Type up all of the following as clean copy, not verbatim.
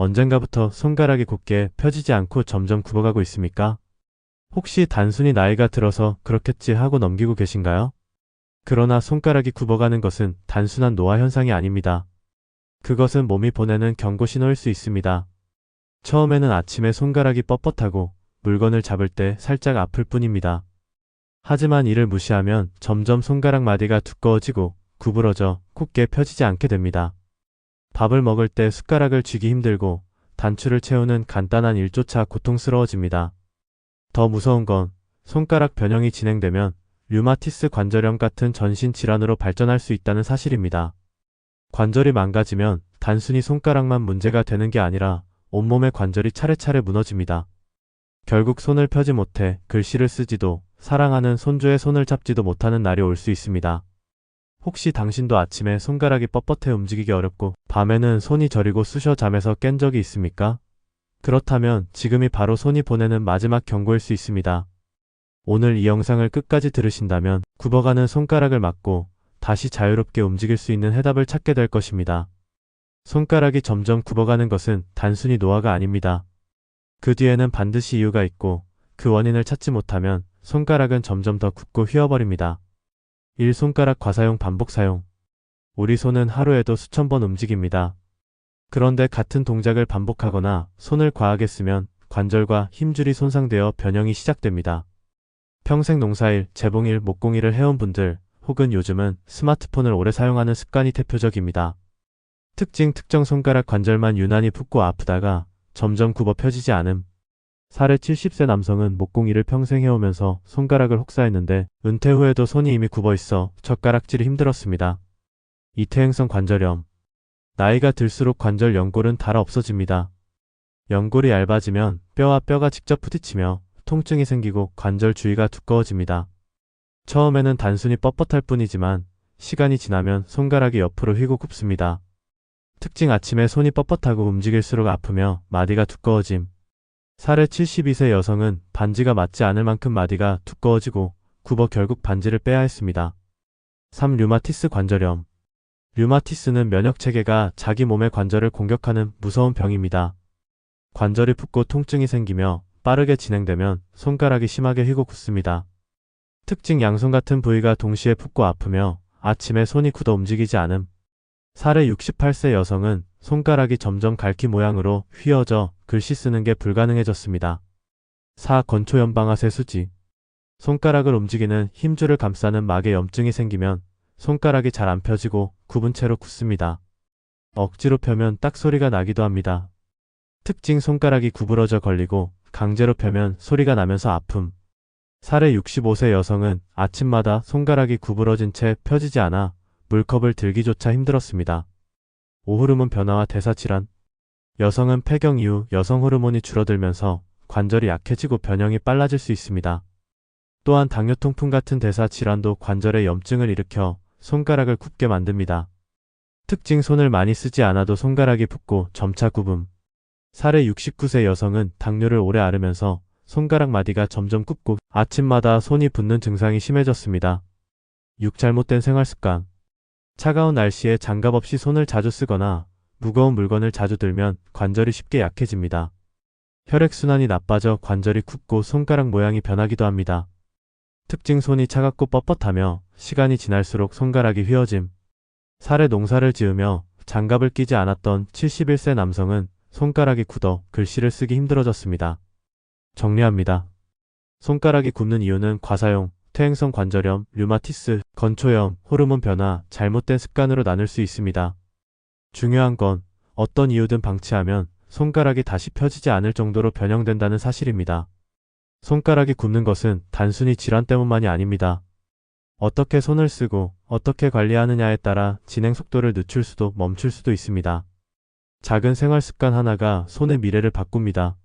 언젠가부터 손가락이 곧게 펴지지 않고 점점 굽어가고 있습니까? 혹시 단순히 나이가 들어서 그렇겠지 하고 넘기고 계신가요? 그러나 손가락이 굽어가는 것은 단순한 노화 현상이 아닙니다. 그것은 몸이 보내는 경고 신호일 수 있습니다. 처음에는 아침에 손가락이 뻣뻣하고 물건을 잡을 때 살짝 아플 뿐입니다. 하지만 이를 무시하면 점점 손가락 마디가 두꺼워지고 구부러져 굳게 펴지지 않게 됩니다. 밥을 먹을 때 숟가락을 쥐기 힘들고 단추를 채우는 간단한 일조차 고통스러워집니다. 더 무서운 건 손가락 변형이 진행되면 류마티스 관절염 같은 전신 질환으로 발전할 수 있다는 사실입니다. 관절이 망가지면 단순히 손가락만 문제가 되는 게 아니라 온몸의 관절이 차례차례 무너집니다. 결국 손을 펴지 못해 글씨를 쓰지도 사랑하는 손주의 손을 잡지도 못하는 날이 올 수 있습니다. 혹시 당신도 아침에 손가락이 뻣뻣해 움직이기 어렵고 밤에는 손이 저리고 쑤셔 잠에서 깬 적이 있습니까? 그렇다면 지금이 바로 손이 보내는 마지막 경고일 수 있습니다. 오늘 이 영상을 끝까지 들으신다면 굽어가는 손가락을 막고 다시 자유롭게 움직일 수 있는 해답을 찾게 될 것입니다. 손가락이 점점 굽어가는 것은 단순히 노화가 아닙니다. 그 뒤에는 반드시 이유가 있고 그 원인을 찾지 못하면 손가락은 점점 더 굽고 휘어버립니다. 1. 손가락 과사용 반복 사용. 우리 손은 하루에도 수천 번 움직입니다. 그런데 같은 동작을 반복하거나 손을 과하게 쓰면 관절과 힘줄이 손상되어 변형이 시작됩니다. 평생 농사일, 재봉일, 목공일을 해온 분들 혹은 요즘은 스마트폰을 오래 사용하는 습관이 대표적입니다. 특정 손가락 관절만 유난히 붓고 아프다가 점점 굽어 펴지지 않음. 사례 70세 남성은 목공일을 평생 해오면서 손가락을 혹사했는데 은퇴 후에도 손이 이미 굽어 있어 젓가락질이 힘들었습니다. 이퇴행성 관절염. 나이가 들수록 관절 연골은 닳아 없어집니다. 연골이 얇아지면 뼈와 뼈가 직접 부딪히며 통증이 생기고 관절 주위가 두꺼워집니다. 처음에는 단순히 뻣뻣할 뿐이지만 시간이 지나면 손가락이 옆으로 휘고 굽습니다. 특징 아침에 손이 뻣뻣하고 움직일수록 아프며 마디가 두꺼워짐. 사례 72세 여성은 반지가 맞지 않을 만큼 마디가 두꺼워지고 굽어 결국 반지를 빼야 했습니다. 3. 류마티스 관절염. 류마티스는 면역체계가 자기 몸의 관절을 공격하는 무서운 병입니다. 관절이 붓고 통증이 생기며 빠르게 진행되면 손가락이 심하게 휘고 굳습니다. 특징 양손 같은 부위가 동시에 붓고 아프며 아침에 손이 굳어 움직이지 않음. 사례 68세 여성은 손가락이 점점 갈퀴 모양으로 휘어져 글씨 쓰는 게 불가능해졌습니다. 4. 건초염방아쇠 수지. 손가락을 움직이는 힘줄을 감싸는 막에 염증이 생기면 손가락이 잘 안 펴지고 굽은 채로 굳습니다. 억지로 펴면 딱 소리가 나기도 합니다. 특징 손가락이 구부러져 걸리고 강제로 펴면 소리가 나면서 아픔. 사례 65세 여성은 아침마다 손가락이 구부러진 채 펴지지 않아 물컵을 들기조차 힘들었습니다. 5. 호르몬 변화와 대사질환. 여성은 폐경 이후 여성 호르몬이 줄어들면서 관절이 약해지고 변형이 빨라질 수 있습니다. 또한 당뇨 통풍 같은 대사질환도 관절에 염증을 일으켜 손가락을 굽게 만듭니다. 특징 손을 많이 쓰지 않아도 손가락이 붓고 점차 굽음. 사례 69세 여성은 당뇨를 오래 앓으면서 손가락 마디가 점점 굽고 아침마다 손이 붓는 증상이 심해졌습니다. 6. 잘못된 생활습관. 차가운 날씨에 장갑 없이 손을 자주 쓰거나 무거운 물건을 자주 들면 관절이 쉽게 약해집니다. 혈액순환이 나빠져 관절이 굽고 손가락 모양이 변하기도 합니다. 특징 손이 차갑고 뻣뻣하며 시간이 지날수록 손가락이 휘어짐. 사례 농사를 지으며 장갑을 끼지 않았던 71세 남성은 손가락이 굳어 글씨를 쓰기 힘들어졌습니다. 정리합니다. 손가락이 굽는 이유는 과사용, 퇴행성 관절염, 류마티스, 건초염, 호르몬 변화, 잘못된 습관으로 나눌 수 있습니다. 중요한 건 어떤 이유든 방치하면 손가락이 다시 펴지지 않을 정도로 변형된다는 사실입니다. 손가락이 굽는 것은 단순히 질환 때문만이 아닙니다. 어떻게 손을 쓰고 어떻게 관리하느냐에 따라 진행 속도를 늦출 수도 멈출 수도 있습니다. 작은 생활 습관 하나가 손의 미래를 바꿉니다.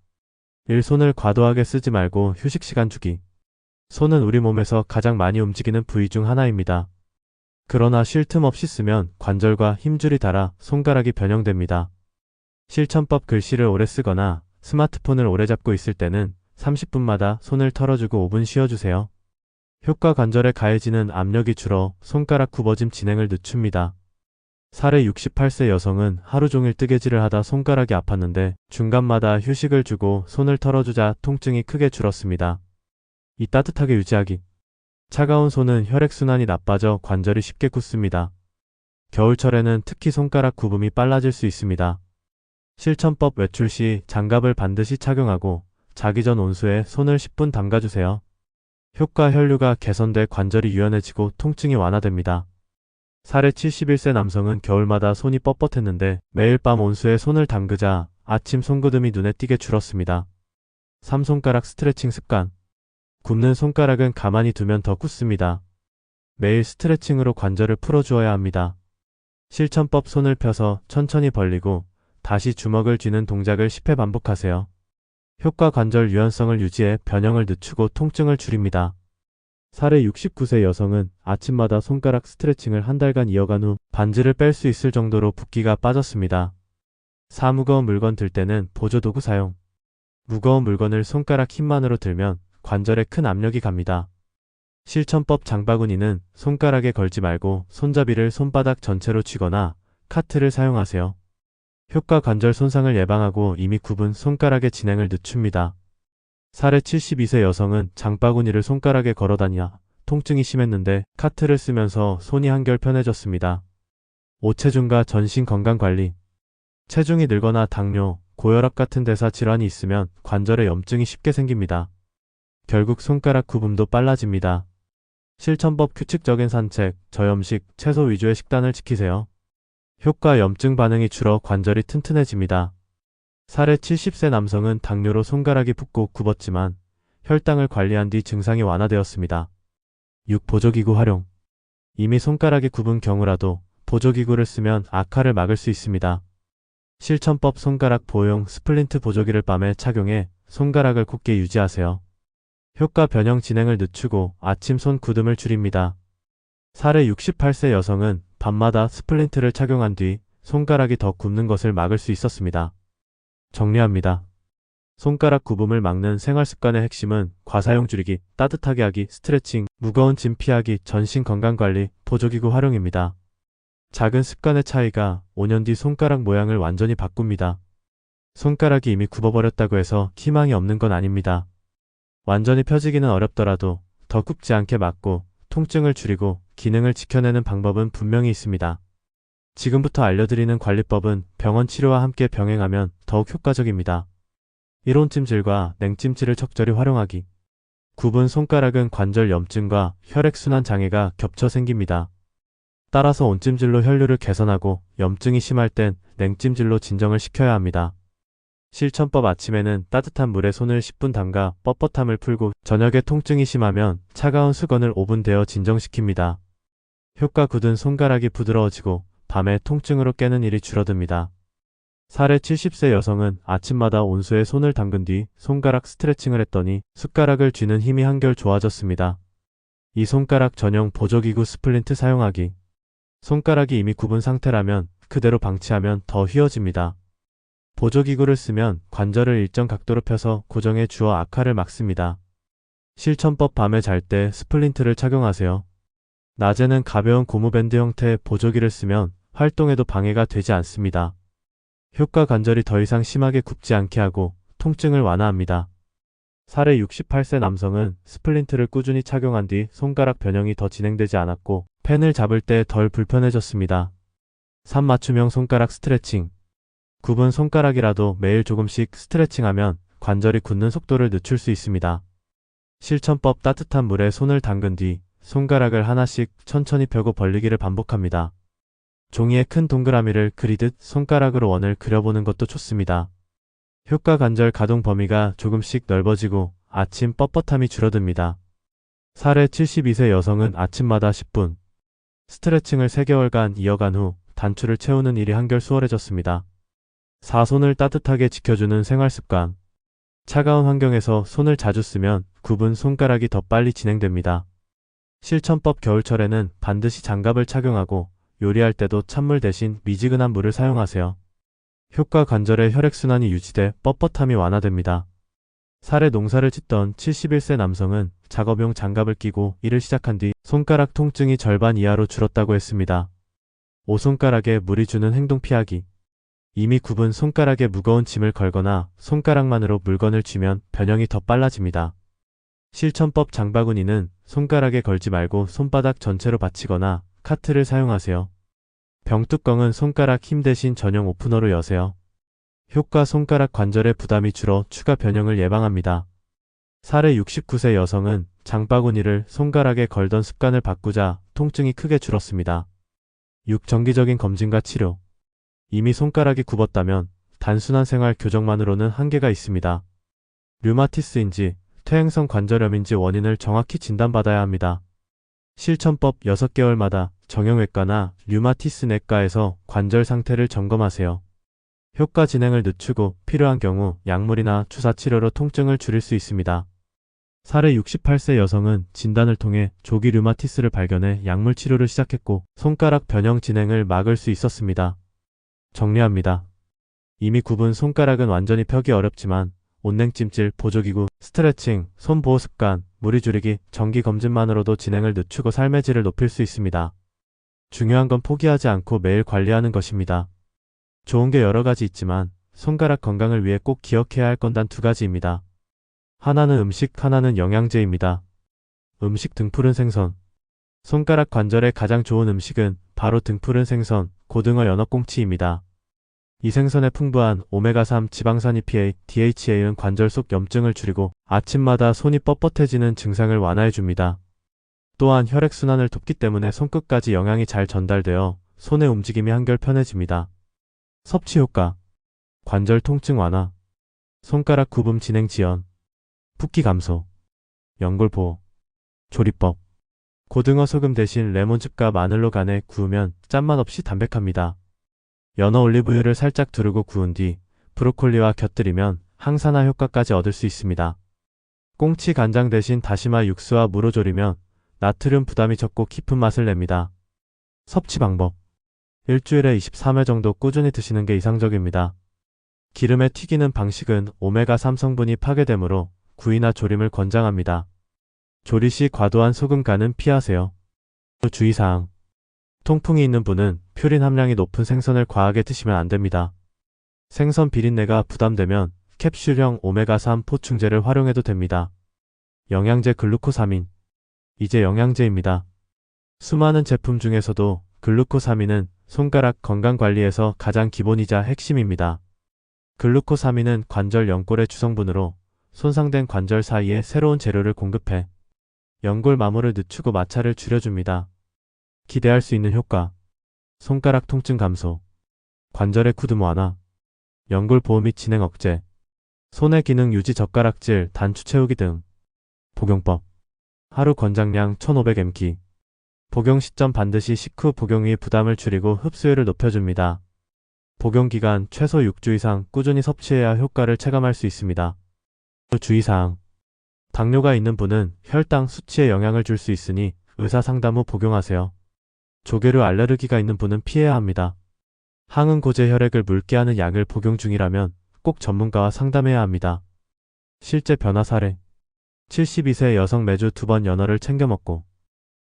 1. 손을 과도하게 쓰지 말고 휴식 시간 주기. 손은 우리 몸에서 가장 많이 움직이는 부위 중 하나입니다. 그러나 쉴 틈 없이 쓰면 관절과 힘줄이 닳아 손가락이 변형됩니다. 실천법 글씨를 오래 쓰거나 스마트폰을 오래 잡고 있을 때는 30분마다 손을 털어주고 5분 쉬어주세요. 효과 관절에 가해지는 압력이 줄어 손가락 굽어짐 진행을 늦춥니다. 사례 68세 여성은 하루 종일 뜨개질을 하다 손가락이 아팠는데 중간마다 휴식을 주고 손을 털어주자 통증이 크게 줄었습니다. 이 따뜻하게 유지하기. 차가운 손은 혈액순환이 나빠져 관절이 쉽게 굳습니다. 겨울철에는 특히 손가락 굽음이 빨라질 수 있습니다. 실천법 외출 시 장갑을 반드시 착용하고 자기 전 온수에 손을 10분 담가주세요. 효과 혈류가 개선돼 관절이 유연해지고 통증이 완화됩니다. 사례 71세 남성은 겨울마다 손이 뻣뻣했는데 매일 밤 온수에 손을 담그자 아침 손구름이 눈에 띄게 줄었습니다. 3손가락 스트레칭 습관. 굽는 손가락은 가만히 두면 더 굳습니다. 매일 스트레칭으로 관절을 풀어주어야 합니다. 실천법 손을 펴서 천천히 벌리고 다시 주먹을 쥐는 동작을 10회 반복하세요. 효과 관절 유연성을 유지해 변형을 늦추고 통증을 줄입니다. 사례 69세 여성은 아침마다 손가락 스트레칭을 한 달간 이어간 후 반지를 뺄 수 있을 정도로 붓기가 빠졌습니다. 무거운 물건 들 때는 보조도구 사용. 무거운 물건을 손가락 힘만으로 들면 관절에 큰 압력이 갑니다. 실천법 장바구니는 손가락에 걸지 말고 손잡이를 손바닥 전체로 쥐거나 카트를 사용하세요. 효과 관절 손상을 예방하고 이미 굽은 손가락의 진행을 늦춥니다. 사례 72세 여성은 장바구니를 손가락에 걸어다녀 통증이 심했는데 카트를 쓰면서 손이 한결 편해졌습니다. 오체중과 전신 건강관리. 체중이 늘거나 당뇨, 고혈압 같은 대사 질환이 있으면 관절에 염증이 쉽게 생깁니다. 결국 손가락 굽음도 빨라집니다. 실천법 규칙적인 산책, 저염식, 채소 위주의 식단을 지키세요. 효과 염증 반응이 줄어 관절이 튼튼해집니다. 사례 70세 남성은 당뇨로 손가락이 붓고 굽었지만 혈당을 관리한 뒤 증상이 완화되었습니다. 6. 보조기구 활용. 이미 손가락이 굽은 경우라도 보조기구를 쓰면 악화를 막을 수 있습니다. 실천법 손가락 보호용 스플린트 보조기를 밤에 착용해 손가락을 굳게 유지하세요. 효과 변형 진행을 늦추고 아침 손 굳음을 줄입니다. 사례 68세 여성은 밤마다 스플린트를 착용한 뒤 손가락이 더 굽는 것을 막을 수 있었습니다. 정리합니다. 손가락 굽음을 막는 생활습관의 핵심은 과사용 줄이기, 따뜻하게 하기, 스트레칭, 무거운 짐 피하기, 전신 건강관리, 보조기구 활용입니다. 작은 습관의 차이가 5년 뒤 손가락 모양을 완전히 바꿉니다. 손가락이 이미 굽어버렸다고 해서 희망이 없는 건 아닙니다. 완전히 펴지기는 어렵더라도 더 굽지 않게 막고 통증을 줄이고 기능을 지켜내는 방법은 분명히 있습니다. 지금부터 알려드리는 관리법은 병원 치료와 함께 병행하면 더욱 효과적입니다. 1. 온찜질과 냉찜질을 적절히 활용하기. 굽은 손가락은 관절 염증과 혈액순환 장애가 겹쳐 생깁니다. 따라서 온찜질로 혈류를 개선하고 염증이 심할 땐 냉찜질로 진정을 시켜야 합니다. 실천법 아침에는 따뜻한 물에 손을 10분 담가 뻣뻣함을 풀고 저녁에 통증이 심하면 차가운 수건을 5분 데워 진정시킵니다. 효과 굳은 손가락이 부드러워지고 밤에 통증으로 깨는 일이 줄어듭니다. 사례 70세 여성은 아침마다 온수에 손을 담근 뒤 손가락 스트레칭을 했더니 숟가락을 쥐는 힘이 한결 좋아졌습니다. 이 손가락 전용 보조기구 스플린트 사용하기. 손가락이 이미 굽은 상태라면 그대로 방치하면 더 휘어집니다. 보조기구를 쓰면 관절을 일정 각도로 펴서 고정해 주어 악화를 막습니다. 실천법 밤에 잘 때 스플린트를 착용하세요. 낮에는 가벼운 고무밴드 형태의 보조기를 쓰면 활동에도 방해가 되지 않습니다. 효과 관절이 더 이상 심하게 굽지 않게 하고 통증을 완화합니다. 사례 68세 남성은 스플린트를 꾸준히 착용한 뒤 손가락 변형이 더 진행되지 않았고 펜을 잡을 때 덜 불편해졌습니다. 3. 맞춤형 손가락 스트레칭. 굽은 손가락이라도 매일 조금씩 스트레칭하면 관절이 굳는 속도를 늦출 수 있습니다. 실천법 따뜻한 물에 손을 담근 뒤 손가락을 하나씩 천천히 펴고 벌리기를 반복합니다. 종이에 큰 동그라미를 그리듯 손가락으로 원을 그려보는 것도 좋습니다. 효과 관절 가동 범위가 조금씩 넓어지고 아침 뻣뻣함이 줄어듭니다. 사례 72세 여성은 아침마다 10분 스트레칭을 3개월간 이어간 후 단추를 채우는 일이 한결 수월해졌습니다. 4. 손을 따뜻하게 지켜주는 생활습관. 차가운 환경에서 손을 자주 쓰면 굽은 손가락이 더 빨리 진행됩니다. 실천법 겨울철에는 반드시 장갑을 착용하고 요리할 때도 찬물 대신 미지근한 물을 사용하세요. 효과 관절의 혈액순환이 유지돼 뻣뻣함이 완화됩니다. 사례 농사를 짓던 71세 남성은 작업용 장갑을 끼고 일을 시작한 뒤 손가락 통증이 절반 이하로 줄었다고 했습니다. 오손가락에 무리 주는 행동 피하기. 이미 굽은 손가락에 무거운 짐을 걸거나 손가락만으로 물건을 쥐면 변형이 더 빨라집니다. 실천법 장바구니는 손가락에 걸지 말고 손바닥 전체로 받치거나 카트를 사용하세요. 병뚜껑은 손가락 힘 대신 전용 오프너로 여세요. 효과 손가락 관절의 부담이 줄어 추가 변형을 예방합니다. 사례 69세 여성은 장바구니를 손가락에 걸던 습관을 바꾸자 통증이 크게 줄었습니다. 6. 정기적인 검진과 치료. 이미 손가락이 굽었다면 단순한 생활 교정만으로는 한계가 있습니다. 류마티스인지 퇴행성 관절염인지 원인을 정확히 진단받아야 합니다. 실천법 6개월마다 정형외과나 류마티스 내과에서 관절 상태를 점검하세요. 효과 진행을 늦추고 필요한 경우 약물이나 주사치료로 통증을 줄일 수 있습니다. 사례 68세 여성은 진단을 통해 조기 류마티스를 발견해 약물 치료를 시작했고 손가락 변형 진행을 막을 수 있었습니다. 정리합니다. 이미 굽은 손가락은 완전히 펴기 어렵지만 온냉찜질, 보조기구, 스트레칭, 손 보호 습관, 무리 줄이기, 정기 검진만으로도 진행을 늦추고 삶의 질을 높일 수 있습니다. 중요한 건 포기하지 않고 매일 관리하는 것입니다. 좋은 게 여러 가지 있지만 손가락 건강을 위해 꼭 기억해야 할 건 단 2가지입니다. 하나는 음식, 하나는 영양제입니다. 음식 등푸른 생선. 손가락 관절에 가장 좋은 음식은 바로 등푸른 생선, 고등어 연어꽁치입니다. 이 생선에 풍부한 오메가3 지방산 EPA, DHA는 관절 속 염증을 줄이고 아침마다 손이 뻣뻣해지는 증상을 완화해줍니다. 또한 혈액순환을 돕기 때문에 손끝까지 영양이 잘 전달되어 손의 움직임이 한결 편해집니다. 섭취 효과. 관절 통증 완화, 손가락 굽음 진행 지연, 붓기 감소, 연골 보호. 조리법. 고등어 소금 대신 레몬즙과 마늘로 간에 구우면 짠맛 없이 담백합니다. 연어 올리브유를 살짝 두르고 구운 뒤 브로콜리와 곁들이면 항산화 효과까지 얻을 수 있습니다. 꽁치 간장 대신 다시마 육수와 무로 졸이면 나트륨 부담이 적고 깊은 맛을 냅니다. 섭취 방법. 일주일에 23회 정도 꾸준히 드시는 게 이상적입니다. 기름에 튀기는 방식은 오메가3 성분이 파괴되므로 구이나 조림을 권장합니다. 조리 시 과도한 소금 간은 피하세요. 주의사항. 통풍이 있는 분은 퓨린 함량이 높은 생선을 과하게 드시면 안 됩니다. 생선 비린내가 부담되면 캡슐형 오메가3 보충제를 활용해도 됩니다. 영양제 글루코사민. 이제 영양제입니다. 수많은 제품 중에서도 글루코사민은 손가락 건강관리에서 가장 기본이자 핵심입니다. 글루코사민은 관절 연골의 주성분으로 손상된 관절 사이에 새로운 재료를 공급해 연골 마모를 늦추고 마찰을 줄여줍니다. 기대할 수 있는 효과. 손가락 통증 감소, 관절의 굳음 완화, 연골 보호 및 진행 억제, 손의 기능 유지 젓가락질 단추 채우기 등. 복용법. 하루 권장량 1500mg. 복용 시점 반드시 식후 복용 후 부담을 줄이고 흡수율을 높여줍니다. 복용 기간 최소 6주 이상 꾸준히 섭취해야 효과를 체감할 수 있습니다. 주의사항. 당뇨가 있는 분은 혈당 수치에 영향을 줄 수 있으니 의사 상담 후 복용하세요. 조개류 알레르기가 있는 분은 피해야 합니다. 항응고제 혈액을 묽게 하는 약을 복용 중이라면 꼭 전문가와 상담해야 합니다. 실제 변화 사례. 72세 여성 매주 2번 연어를 챙겨 먹고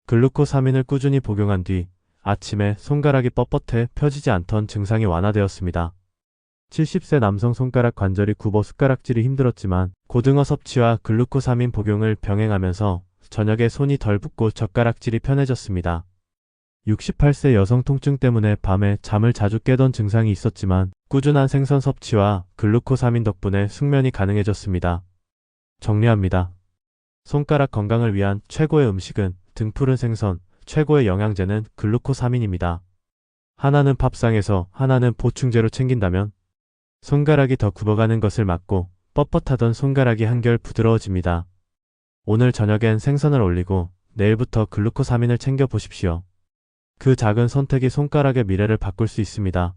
글루코사민을 꾸준히 복용한 뒤 아침에 손가락이 뻣뻣해 펴지지 않던 증상이 완화되었습니다. 70세 남성 손가락 관절이 굽어 숟가락질이 힘들었지만 고등어 섭취와 글루코사민 복용을 병행하면서 저녁에 손이 덜 붓고 젓가락질이 편해졌습니다. 68세 여성 통증 때문에 밤에 잠을 자주 깨던 증상이 있었지만 꾸준한 생선 섭취와 글루코사민 덕분에 숙면이 가능해졌습니다. 정리합니다. 손가락 건강을 위한 최고의 음식은 등푸른 생선, 최고의 영양제는 글루코사민입니다. 하나는 밥상에서 하나는 보충제로 챙긴다면 손가락이 더 굽어가는 것을 막고 뻣뻣하던 손가락이 한결 부드러워집니다. 오늘 저녁엔 생선을 올리고 내일부터 글루코사민을 챙겨 보십시오. 그 작은 선택이 손가락의 미래를 바꿀 수 있습니다.